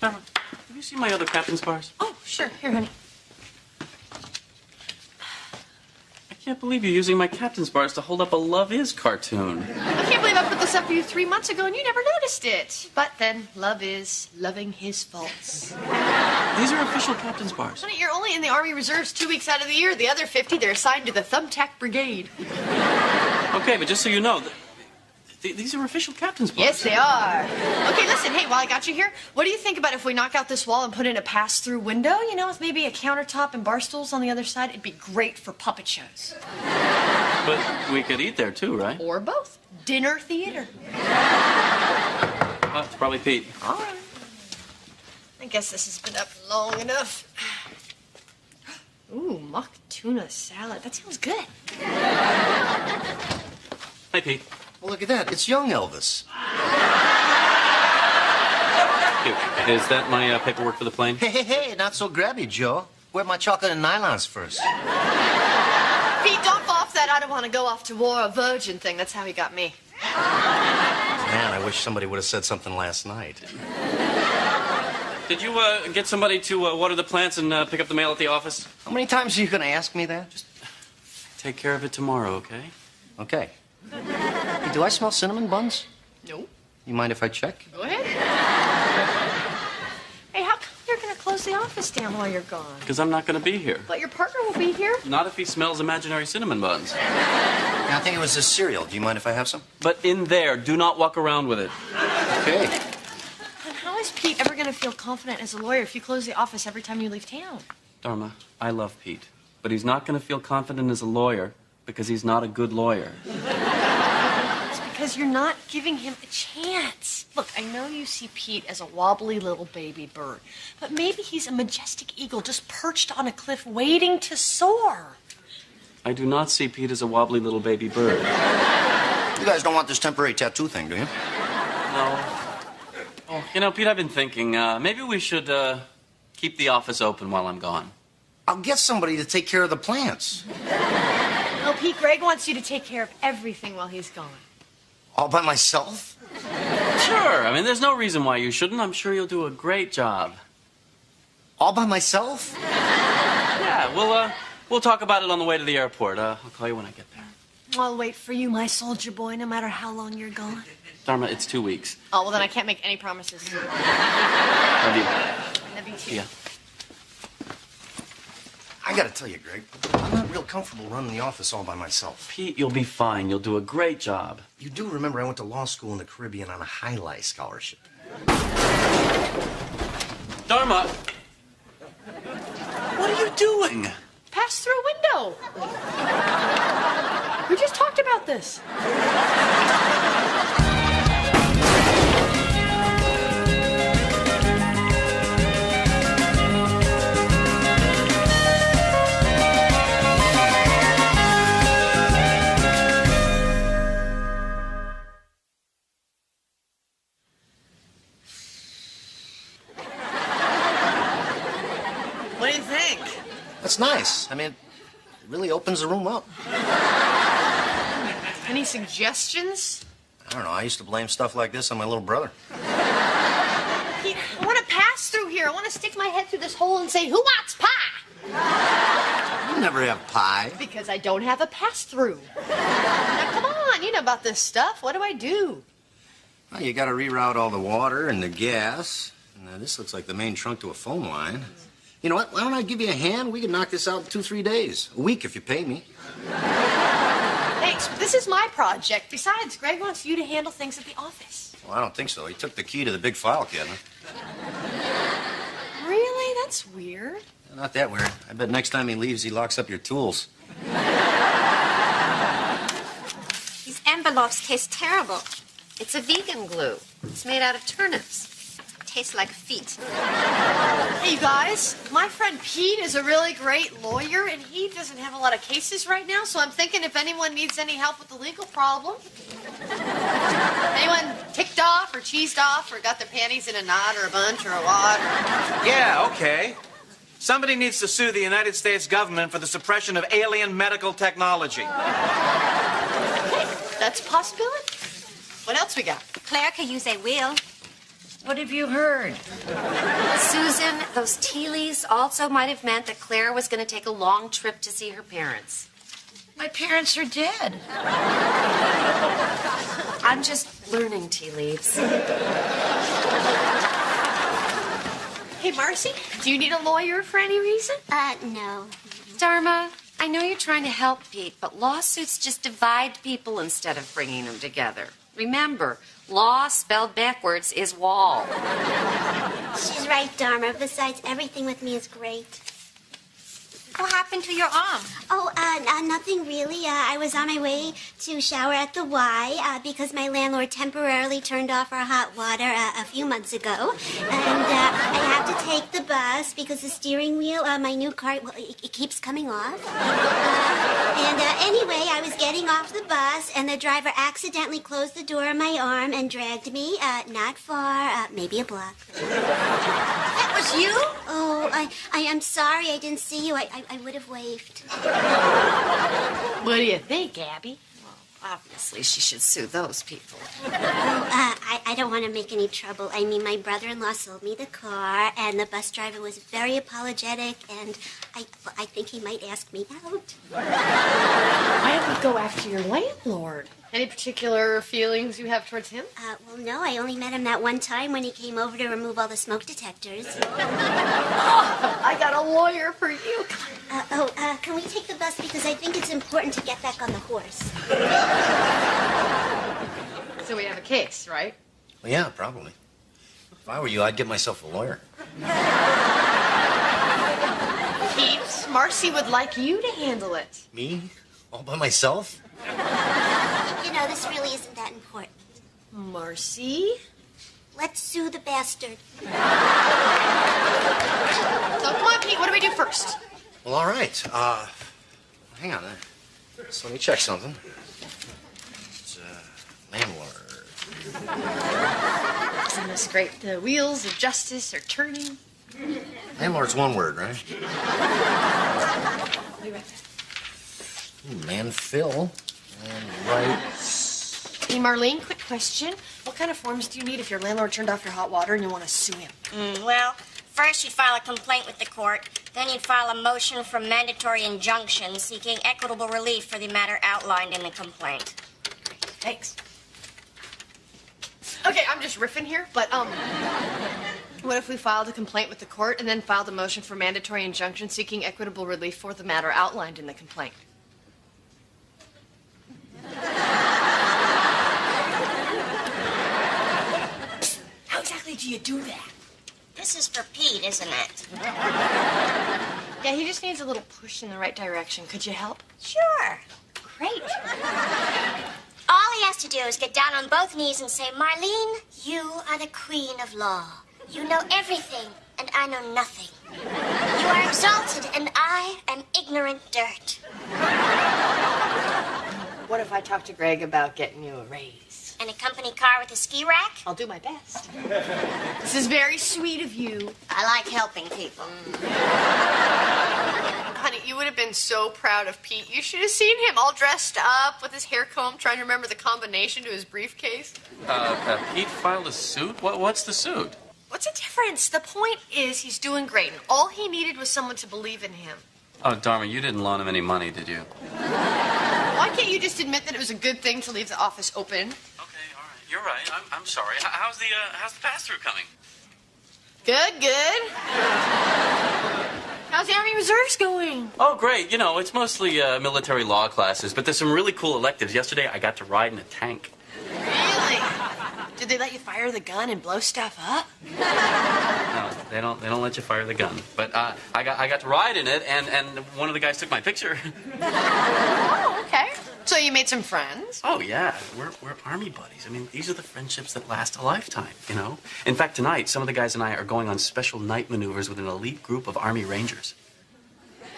Dharma, have you seen my other captain's bars? Oh, sure. Here, honey. I can't believe you're using my captain's bars to hold up a Love Is cartoon. I can't believe I put this up for you 3 months ago and you never noticed it. But then, love is loving his faults. These are official captain's bars. Honey, you're only in the Army Reserves 2 weeks out of the year. The other 50, they're assigned to the Thumbtack Brigade. Okay, but just so you know, these are official captain's bars. Yes, they are. Okay, listen, hey, while I got you here, what do you think about if we knock out this wall and put in a pass-through window, you know, with maybe a countertop and bar stools on the other side? It'd be great for puppet shows. But we could eat there too, right? Or both. Dinner theater. It's probably Pete. All right. I guess this has been up long enough. Ooh, mock tuna salad. That sounds good. Hi, Pete. Well, look at that. It's young Elvis. Is that my paperwork for the plane? Hey, not so grabby, Joe. Where my chocolate and nylons first? Pete, don't fall off that I don't want to go off to war a virgin thing. That's how he got me. Man, I wish somebody would have said something last night. Did you get somebody to water the plants and pick up the mail at the office? How many times are you going to ask me that? Just take care of it tomorrow, okay? Okay. Hey, do I smell cinnamon buns? No. You mind if I check? Go ahead. Hey, how come you're going to close the office down while you're gone? Because I'm not going to be here. But your partner will be here. Not if he smells imaginary cinnamon buns. Yeah, I think it was this cereal. Do you mind if I have some? But in there, do not walk around with it. Okay. And how is Pete ever going to feel confident as a lawyer if you close the office every time you leave town? Dharma, I love Pete. But he's not going to feel confident as a lawyer because he's not a good lawyer. It's because you're not giving him a chance. Look, I know you see Pete as a wobbly little baby bird, but maybe he's a majestic eagle just perched on a cliff waiting to soar. I do not see Pete as a wobbly little baby bird. You guys don't want this temporary tattoo thing, do you? No. Oh, you know, Pete, I've been thinking, maybe we should keep the office open while I'm gone. I'll get somebody to take care of the plants. No, Pete, Greg wants you to take care of everything while he's gone. All by myself? Sure. I mean, there's no reason why you shouldn't. I'm sure you'll do a great job. All by myself? Yeah, we'll talk about it on the way to the airport. I'll call you when I get there. I'll wait for you, my soldier boy, no matter how long you're gone. Dharma, it's 2 weeks. Oh, well, then I can't make any promises. Love you. Love you too. Yeah. I gotta tell you, Greg, I'm not real comfortable running the office all by myself. Pete, you'll be fine. You'll do a great job. You do remember I went to law school in the Caribbean on a highlight scholarship. Dharma! What are you doing? Pass through a window. We just talked about this. What do you think? That's nice. I mean, it really opens the room up. Any suggestions? I don't know. I used to blame stuff like this on my little brother. Pete, I want to pass through here. I want to stick my head through this hole and say, who wants pie? You never have pie. Because I don't have a pass-through. Now, come on. You know about this stuff. What do I do? Well, you gotta reroute all the water and the gas. And this looks like the main trunk to a phone line. You know what? Why don't I give you a hand? We can knock this out in 2-3 days. A week if you pay me. Thanks. This is my project. Besides, Greg wants you to handle things at the office. Well, I don't think so. He took the key to the big file cabinet. Really? That's weird. Not that weird. I bet next time he leaves, he locks up your tools. These envelopes taste terrible. It's a vegan glue. It's made out of turnips. Tastes like feet. Hey, you guys, my friend Pete is a really great lawyer, and he doesn't have a lot of cases right now, so I'm thinking if anyone needs any help with the legal problem. Anyone ticked off or cheesed off or got their panties in a knot or a bunch or a wad? Yeah, okay. Somebody needs to sue the United States government for the suppression of alien medical technology. Hey, that's a possibility. What else we got? Claire, can you say will? What have you heard? Susan, those tea leaves also might have meant that Claire was going to take a long trip to see her parents. My parents are dead. I'm just learning tea leaves. Hey, Marcy, do you need a lawyer for any reason? No. Dharma, I know you're trying to help Pete, but lawsuits just divide people instead of bringing them together. Remember, law spelled backwards is wall. She's right, Dharma. Besides, everything with me is great. What happened to your arm? Oh, nothing really. I was on my way to shower at the Y because my landlord temporarily turned off our hot water a few months ago. And I have to take the bus because the steering wheel on my new car, well, it keeps coming off. Anyway, I was getting off the bus and the driver accidentally closed the door on my arm and dragged me not far, maybe a block. That was you? Oh, I am sorry. I didn't see you. I would have waved. What do you think, Abby? Obviously, she should sue those people. I don't want to make any trouble. I mean, my brother-in-law sold me the car, and the bus driver was very apologetic, and I think he might ask me out. Why don't we go after your landlord? Any particular feelings you have towards him? Well, no, I only met him that one time when he came over to remove all the smoke detectors. I got a lawyer for you. Can we take the bus? Because I think it's important to get back on the horse. So we have a case, right? Well, yeah, probably. If I were you, I'd get myself a lawyer. Pete, Marcy would like you to handle it. Me? All by myself? You know, this really isn't that important. Marcy? Let's sue the bastard. So come on, Pete, what do we do first? Well, all right. Hang on there. So let me check something. It's, landlord. Isn't this great? The wheels of justice are turning. Landlord's one word, right? I'll be right back. Landfill. And right. Hey, Marlene, quick question. What kind of forms do you need if your landlord turned off your hot water and you want to sue him? Well, first you'd file a complaint with the court. Then you'd file a motion for mandatory injunction seeking equitable relief for the matter outlined in the complaint. Thanks. Okay, I'm just riffing here, but, what if we filed a complaint with the court and then filed a motion for mandatory injunction seeking equitable relief for the matter outlined in the complaint? How exactly do you do that? This is for Pete, isn't it? Yeah, he just needs a little push in the right direction. Could you help? Sure. Great. All he has to do is get down on both knees and say, Marlene, you are the queen of law. You know everything, and I know nothing. You are exalted, and I am ignorant dirt. What if I talk to Greg about getting you a raise? And a company car with a ski rack? I'll do my best. This is very sweet of you. I like helping people. Honey, you would have been so proud of Pete. You should have seen him all dressed up with his hair comb, trying to remember the combination to his briefcase. Pete filed a suit? What's the suit? What's the difference? The point is he's doing great, and all he needed was someone to believe in him. Oh, Dharma, you didn't loan him any money, did you? Why can't you just admit that it was a good thing to leave the office open? Okay, all right. You're right. I'm sorry. How's the pass-through coming? Good. How's the Army Reserves going? Oh, great. You know, it's mostly military law classes, but there's some really cool electives. Yesterday, I got to ride in a tank. Really? Did they let you fire the gun and blow stuff up? No, they don't let you fire the gun. But I got to ride in it, and one of the guys took my picture. Oh, okay. So you made some friends? Oh, yeah. We're Army buddies. I mean, these are the friendships that last a lifetime, you know? In fact, tonight, some of the guys and I are going on special night maneuvers with an elite group of Army Rangers.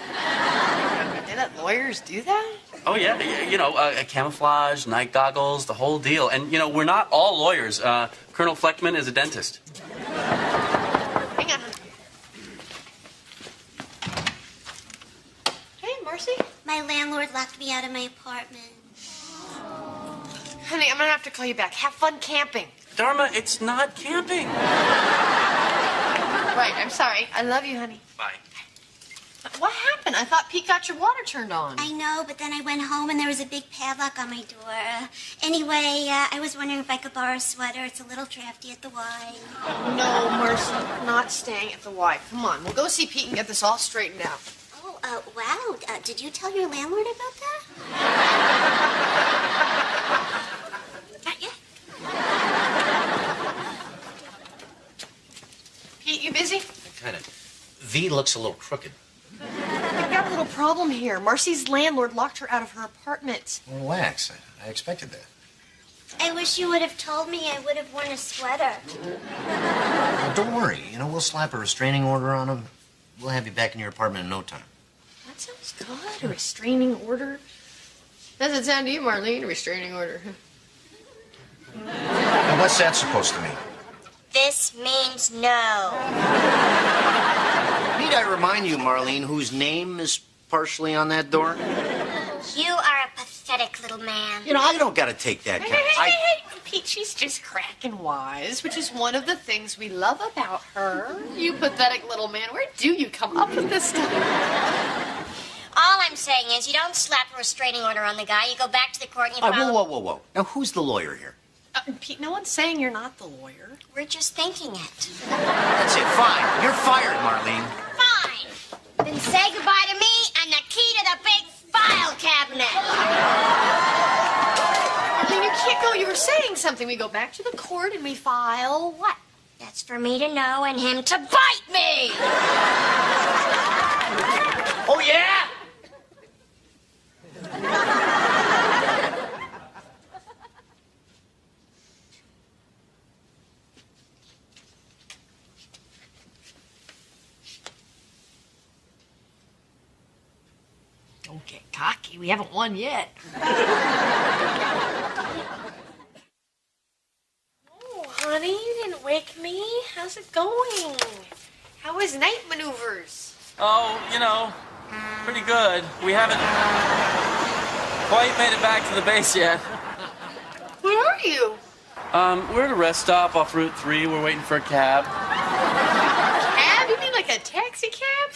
They let lawyers do that? Oh, yeah. You know, camouflage, night goggles, the whole deal. And, you know, we're not all lawyers. Colonel Fleckman is a dentist. Hang on. Hey, Marcy. My landlord locked me out of my apartment. Honey, I'm gonna have to call you back. Have fun camping. Dharma, it's not camping. Right, I'm sorry. I love you, honey. Bye. What happened? I thought Pete got your water turned on. I know, but then I went home and there was a big padlock on my door. Anyway, I was wondering if I could borrow a sweater. It's a little drafty at the Y. No, Marcy, not staying at the Y. Come on, we'll go see Pete and get this all straightened out. Oh, wow. Did you tell your landlord about that? Not yet. Pete, you busy? Kind of. V looks a little crooked. We've got a little problem here. Marcy's landlord locked her out of her apartment. Well, relax. I expected that. I wish you would have told me. I would have worn a sweater. Well, don't worry. You know, we'll slap a restraining order on him. We'll have you back in your apartment in no time. That sounds good. A restraining order. Doesn't sound to you, Marlene, a restraining order. Now, what's that supposed to mean? This means no. Need I remind you, Marlene, whose name is partially on that door? You are a pathetic little man. You know, I don't gotta take that kind Hey, Pete, she's just cracking wise, which is one of the things we love about her. You pathetic little man, where do you come up with this stuff? All I'm saying is you don't slap a restraining order on the guy. You go back to the court and you file... Whoa. Now, who's the lawyer here? Pete, no one's saying you're not the lawyer. We're just thinking it. That's it. Fine. You're fired, Marlene. Fine. Then say goodbye to me and the key to the big file cabinet. Marlene, you can't go. You were saying something. We go back to the court and we file what? That's for me to know and him to bite me. Oh, yeah? Don't get cocky. We haven't won yet. Oh, honey, you didn't wake me. How's it going? How is night maneuvers? Oh, you know, pretty good. We haven't quite made it back to the base yet. Where are you? We're at a rest stop off Route 3. We're waiting for a cab. Cab? You mean like a taxi cab?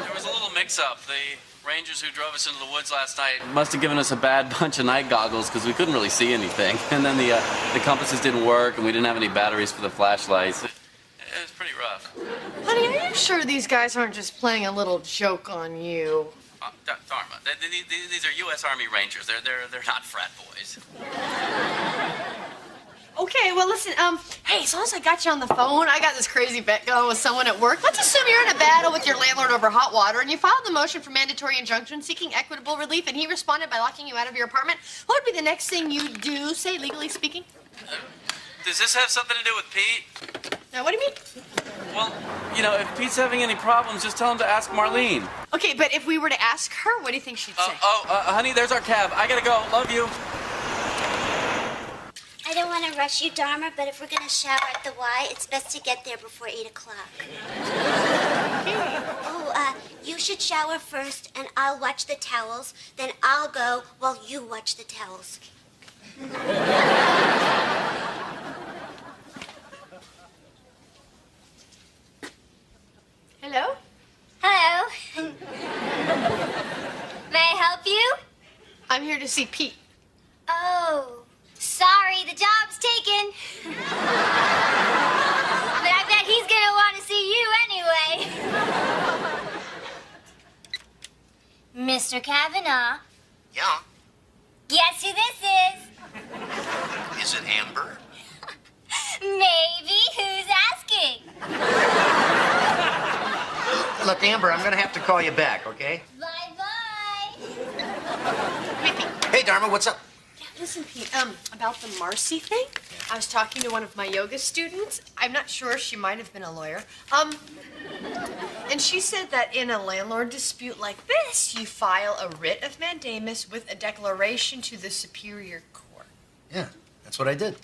There was a little mix-up. The rangers who drove us into the woods last night must have given us a bad bunch of night goggles because we couldn't really see anything. And then the compasses didn't work, and we didn't have any batteries for the flashlights. It was pretty rough. Honey, are you sure these guys aren't just playing a little joke on you? Dharma, these are U.S. Army Rangers. They're not frat boys. Okay, well, listen, hey, as long as I got you on the phone, I got this crazy bet going with someone at work. Let's assume you're in a battle with your landlord over hot water, and you filed the motion for mandatory injunction seeking equitable relief, and he responded by locking you out of your apartment. What would be the next thing you'd do, say, legally speaking? Does this have something to do with Pete? Now, what do you mean? Well, you know, if Pete's having any problems, just tell him to ask Marlene. Okay, but if we were to ask her, what do you think she'd say? Honey, there's our cab. I gotta go. Love you. I don't want to rush you, Dharma, but if we're going to shower at the Y, it's best to get there before 8 o'clock. Oh, you should shower first, and I'll watch the towels. Then I'll go while you watch the towels. Hello? Hello. May I help you? I'm here to see Pete. Oh, sorry, the job's taken. But I bet he's gonna want to see you anyway. Mr. Kavanaugh, Yeah. guess who this is? Is it Amber? Maybe. Who's asking? Look, Amber, I'm gonna have to call you back, okay? Bye-bye. Hey, Dharma, what's up? Yeah, listen, Pete, about the Marcy thing, I was talking to one of my yoga students. I'm not sure, she might have been a lawyer. And she said that in a landlord dispute like this, you file a writ of mandamus with a declaration to the superior court. Yeah, that's what I did.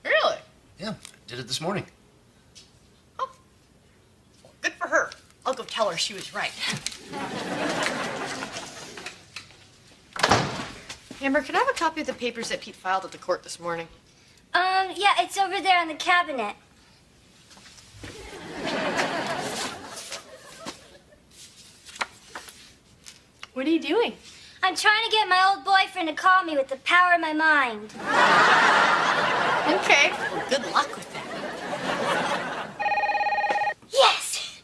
Really? Yeah, did it this morning. Oh, well, good for her. I'll go tell her she was right. Amber, can I have a copy of the papers that Pete filed at the court this morning? Yeah, it's over there in the cabinet. What are you doing? I'm trying to get my old boyfriend to call me with the power of my mind. Okay. Good luck with that. Yes!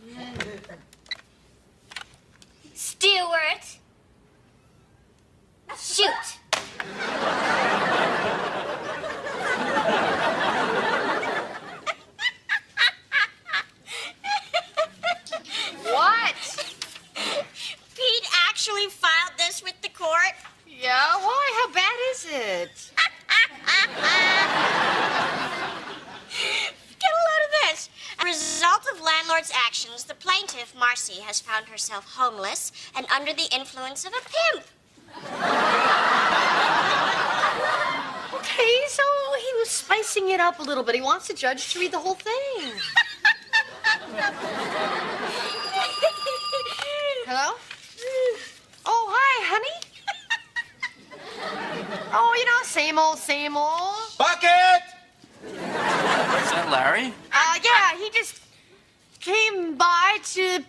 Stewart. Shoot. What? Pete actually filed this with the court? Yeah, why? How bad is it? Get a load of this. As a result of landlord's actions, the plaintiff, Marcy, has found herself homeless and under the influence of a pimp. Okay, so he was spicing it up a little bit. He wants the judge to read the whole thing. Hello? Oh, hi, honey. Oh, you know, same old, same old. Bucket! Is that Larry? Yeah, he just came by to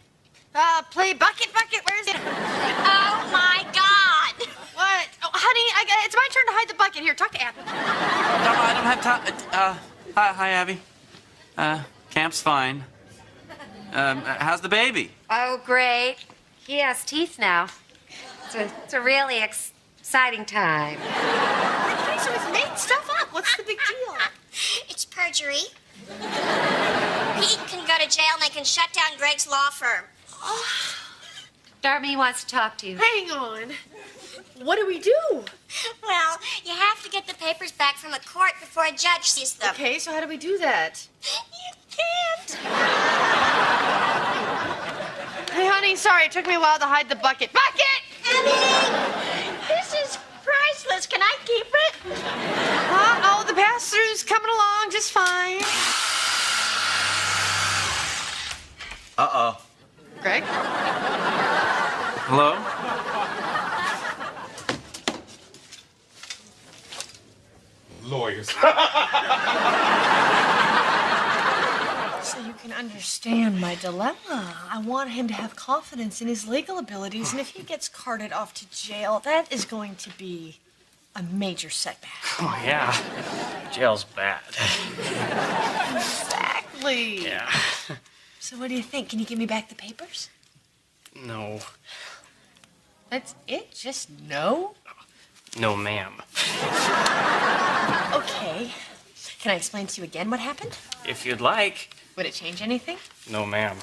play bucket. Where is it? Oh, my God. What? Oh, honey, it's my turn to hide the bucket. Here, talk to Abby. No, I don't have time. Hi, Abby. Camp's fine. How's the baby? Oh, great. He has teeth now. It's a really exciting time. Okay, so he's made stuff up. What's the big deal? It's perjury. Pete can go to jail and they can shut down Greg's law firm. Dharma wants to talk to you. Hang on. What do we do? Well, you have to get the papers back from the court before a judge sees them. Okay, so how do we do that? You can't. Hey, honey, sorry. It took me a while to hide the bucket. Bucket! Abby, this is priceless. Can I keep it? Oh, the pass-through's coming along just fine. Uh-oh. Greg? Hello? Lawyers. So you can understand my dilemma. I want him to have confidence in his legal abilities, and if he gets carted off to jail, that is going to be a major setback. Oh, yeah. Jail's bad. Exactly. Yeah. So what do you think? Can you give me back the papers? No. That's it? Just no? No, ma'am. Okay. Can I explain to you again what happened? If you'd like. Would it change anything? No, ma'am.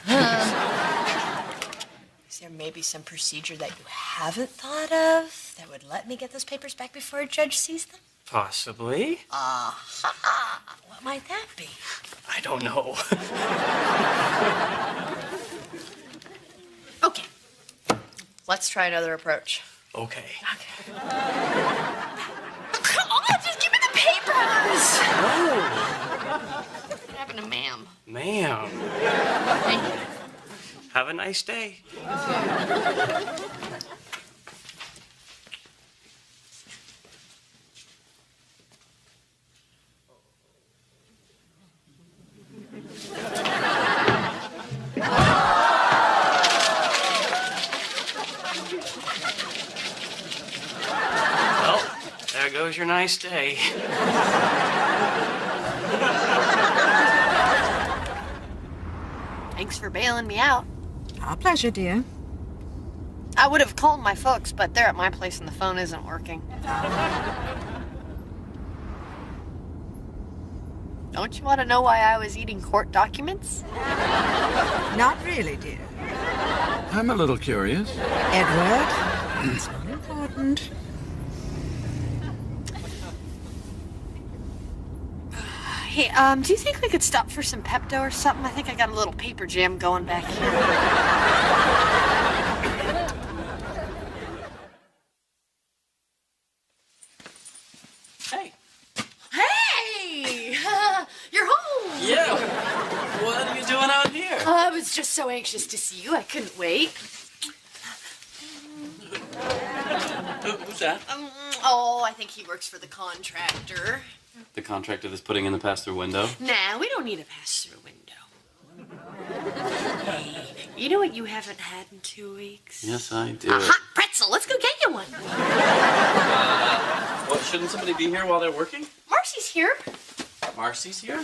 Is there maybe some procedure that you haven't thought of that would let me get those papers back before a judge sees them? Possibly. What might that be? I don't know. Okay. Let's try another approach. Okay. Okay. Come on, just give me the papers! What happened to ma'am? Ma'am. Thank you. Have a nice day. Well, there goes your nice day. Thanks for bailing me out. Our pleasure, dear. I would have called my folks, but they're at my place and the phone isn't working. Don't you want to know why I was eating court documents? Not really, dear. I'm a little curious. Edward, it's not important. Hey, do you think we could stop for some Pepto or something? I think I got a little paper jam going back here. Hey. Hey! You're home! Yeah. What are you doing out here? I was just so anxious to see you, I couldn't wait. Who's that? Oh, I think he works for the contractor. The contractor that's putting in the pass-through window? Nah, we don't need a pass-through window. Hey, you know what you haven't had in 2 weeks? Yes, I do. A hot pretzel. Let's go get you one. What, shouldn't somebody be here while they're working? Marcy's here. Marcy's here?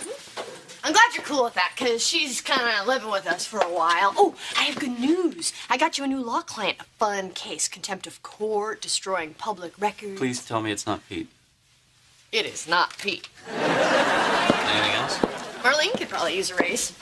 I'm glad you're cool with that, because she's kind of living with us for a while. Oh, I have good news. I got you a new law client. A fun case. Contempt of court, destroying public records. Please tell me it's not Pete. It is not Pete. Anything else? Marlene could probably use a raise.